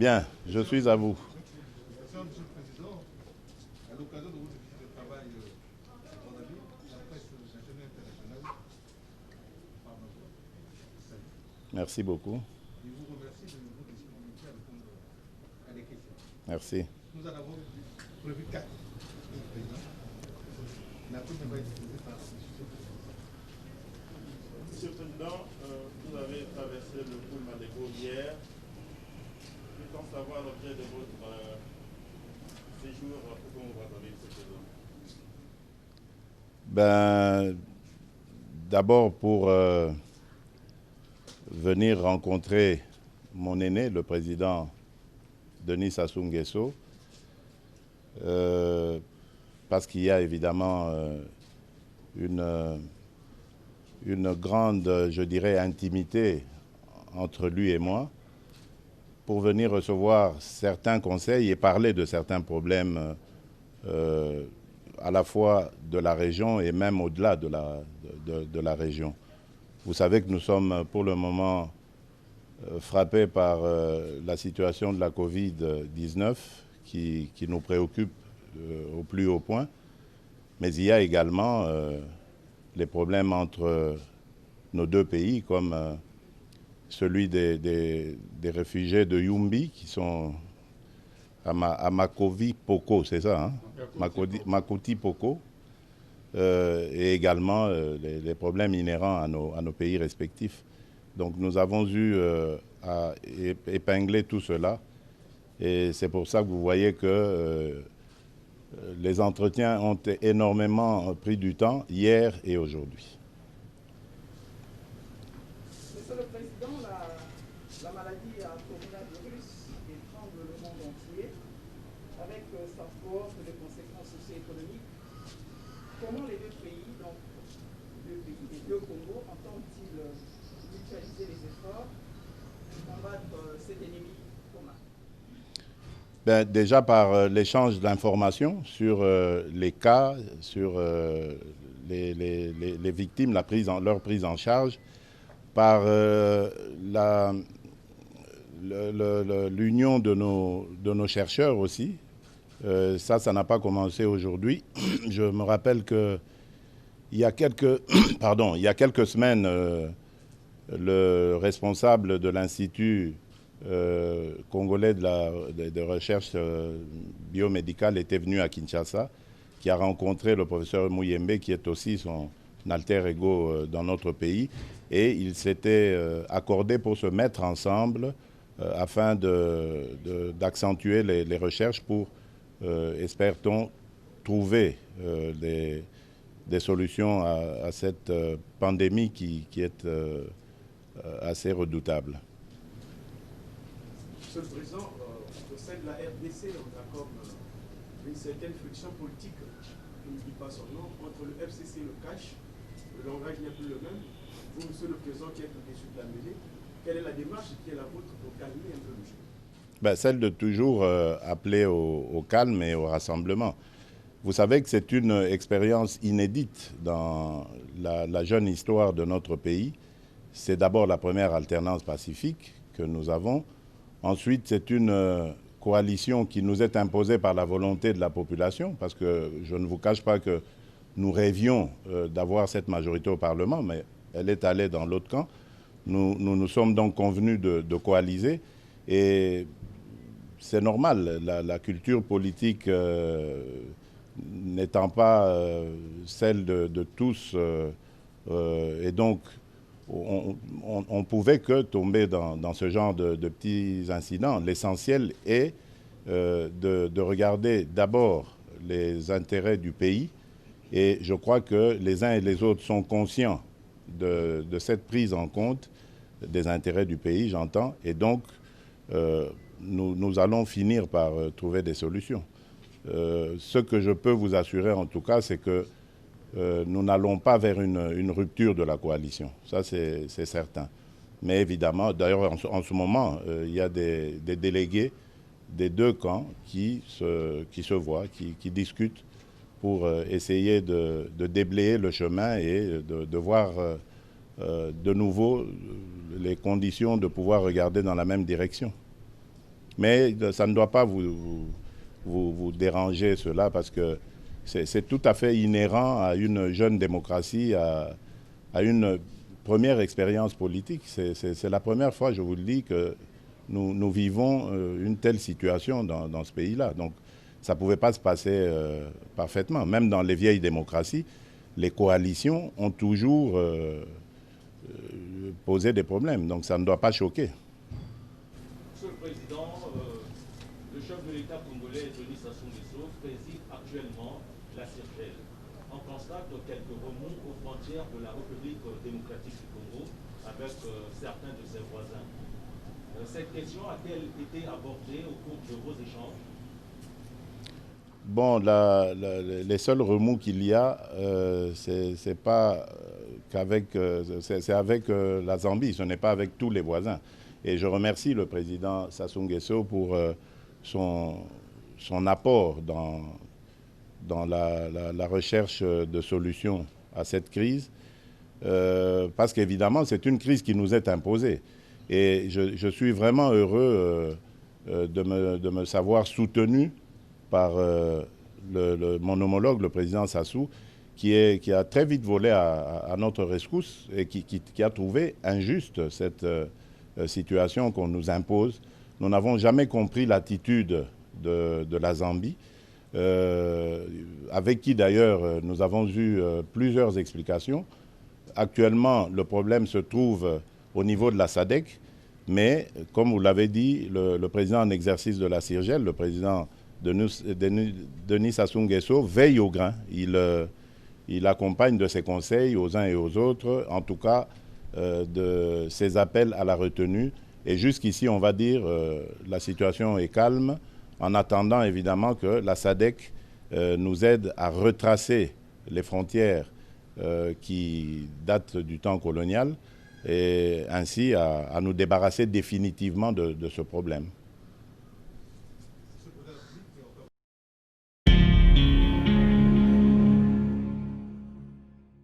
Bien, je suis à vous. Merci, Monsieur le Président. À l'occasion de votre visite de travail en Asie, la presse nationale et internationale par ma voix salue. Merci beaucoup. Et vous remercie de votre disponibilité à répondre à des questions. Merci. Nous en avons prévu 4, Monsieur le Président. La première va être posée par M. le Président. Monsieur le Président, vous avez traversé le pôle Madégo hier. Peut-on savoir l'objet de votre séjour pour qu'on vous attendez ce présent? D'abord pour venir rencontrer mon aîné, le président Denis Sassou Nguesso, parce qu'il y a évidemment une grande, je dirais, intimité entre lui et moi, pour venir recevoir certains conseils et parler de certains problèmes à la fois de la région et même au-delà de la région. Vous savez que nous sommes pour le moment frappés par la situation de la Covid-19 qui nous préoccupe au plus haut point, mais il y a également les problèmes entre nos deux pays, comme celui des réfugiés de Yumbi, qui sont à Makovi Poko, c'est ça, hein? Makoti Poko, et également les problèmes inhérents à nos pays respectifs. Donc nous avons eu à épingler tout cela, et c'est pour ça que vous voyez que les entretiens ont énormément pris du temps hier et aujourd'hui. Monsieur le Président, la maladie à coronavirus étrangle le monde entier avec sa force de conséquences socio-économiques. Comment les deux pays, donc les deux Congos, entendent-ils mutualiser les efforts pour combattre cet ennemi commun? Déjà par l'échange d'informations sur les cas, sur les victimes, leur prise en charge, par l'union de nos chercheurs aussi. Ça n'a pas commencé aujourd'hui. Je me rappelle qu'il y a quelques semaines, le responsable de l'Institut congolais de recherche biomédicale était venu à Kinshasa, qui a rencontré le professeur Mouyembe, qui est aussi son alter ego dans notre pays, et ils s'étaient accordés pour se mettre ensemble afin d'accentuer les recherches pour, espère-t-on, trouver des solutions à cette pandémie qui est assez redoutable. Monsieur le Président, au sein de la RDC, on a comme une certaine friction politique, je ne dis pas son nom, entre le FCC et le CACH. Le langage n'est plus le même. Vous, Monsieur le Président, qui êtes au-dessus de la mêlée, quelle est la démarche qui est la vôtre pour calmer un peu le jeu? Celle de toujours appeler au calme et au rassemblement. Vous savez que c'est une expérience inédite dans la jeune histoire de notre pays. C'est d'abord la première alternance pacifique que nous avons. Ensuite, c'est une coalition qui nous est imposée par la volonté de la population, parce que je ne vous cache pas que nous rêvions d'avoir cette majorité au Parlement, mais elle est allée dans l'autre camp. Nous sommes donc convenus de coaliser, et c'est normal, la culture politique n'étant pas celle de tous, et donc on pouvait que tomber dans ce genre de petits incidents. L'essentiel est de regarder d'abord les intérêts du pays, et je crois que les uns et les autres sont conscients de cette prise en compte des intérêts du pays, j'entends, et donc nous allons finir par trouver des solutions. Ce que je peux vous assurer en tout cas, c'est que nous n'allons pas vers une rupture de la coalition, ça c'est certain. Mais évidemment, d'ailleurs en ce moment, il y a des délégués des deux camps qui se voient, qui discutent pour essayer de déblayer le chemin et de voir de nouveau les conditions de pouvoir regarder dans la même direction. Mais ça ne doit pas vous déranger cela, parce que c'est tout à fait inhérent à une jeune démocratie, à une première expérience politique. C'est la première fois, je vous le dis, que nous vivons une telle situation dans ce pays-là. Donc ça ne pouvait pas se passer parfaitement. Même dans les vieilles démocraties, les coalitions ont toujours posé des problèmes. Donc ça ne doit pas choquer. Monsieur le Président, le chef de l'État congolais, Denis Sassou Nguesso, préside actuellement la CIRGL. On constate quelques remous aux frontières de la République démocratique du Congo avec certains de ses voisins. Cette question a-t-elle été abordée au cours de vos échanges? Bon, les seuls remous qu'il y a, c'est pas qu'avec, c'est avec la Zambie, ce n'est pas avec tous les voisins. Et je remercie le président Sassou Nguesso pour son apport dans la recherche de solutions à cette crise, parce qu'évidemment, c'est une crise qui nous est imposée. Et je suis vraiment heureux de me savoir soutenu par mon homologue, le président Sassou, qui a très vite volé à notre rescousse et qui a trouvé injuste cette situation qu'on nous impose. Nous n'avons jamais compris l'attitude de la Zambie, avec qui d'ailleurs nous avons eu plusieurs explications. Actuellement, le problème se trouve au niveau de la SADC, mais comme vous l'avez dit, le président en exercice de la CIRGL, le président Denis Sassou Nguesso, veille au grain. Il accompagne de ses conseils aux uns et aux autres, en tout cas de ses appels à la retenue. Et jusqu'ici, on va dire, la situation est calme, en attendant évidemment que la SADC nous aide à retracer les frontières qui datent du temps colonial, et ainsi à nous débarrasser définitivement de ce problème.